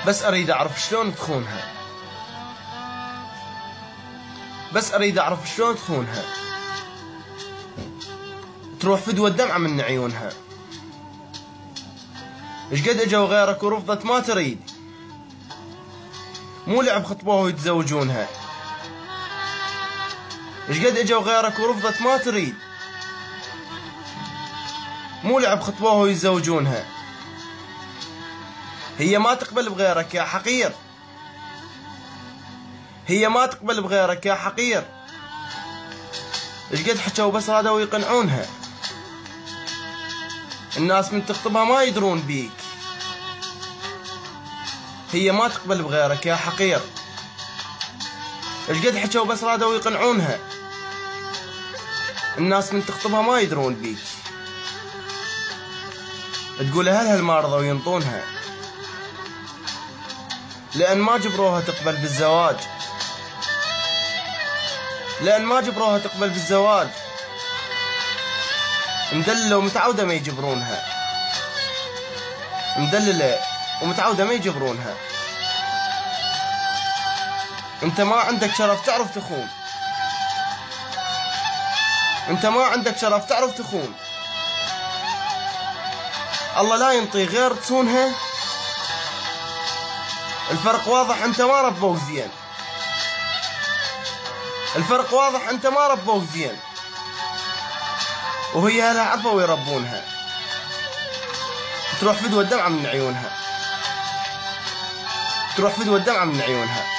بس اريد اعرف شلون تخونها، بس اريد اعرف شلون تخونها. تروح فدوى الدمعة من عيونها. ايش قد اجوا غيرك ورفضت ما تريد، مو لعب خطبوها ويتزوجونها. ايش قد اجوا غيرك ورفضت ما تريد، مو لعب خطبوها ويتزوجونها. هي ما تقبل بغيرك يا حقير، هي ما تقبل بغيرك يا حقير. ايش قد حكوا بس رادوا يقنعونها. الناس من تخطبها ما يدرون بيك. هي ما تقبل بغيرك يا حقير. ايش قد حكوا بس رادوا يقنعونها. الناس من تخطبها ما يدرون بيك. تقول اهلها ما رضوا ينطونها، لأن ما جبروها تقبل بالزواج، لأن ما جبروها تقبل بالزواج. مدللة ومتعودة ما يجبرونها، مدللة ومتعودة ما يجبرونها. انت ما عندك شرف تعرف تخون، انت ما عندك شرف تعرف تخون. الله لا ينطي غير تصونها. الفرق واضح، انت ما ربوك زين، الفرق واضح، انت ما ربوك زين. وهي اهلها عرفوا يربونها. تروح فدوى الدمعة من عيونها، تروح فدوى الدمعة من عيونها.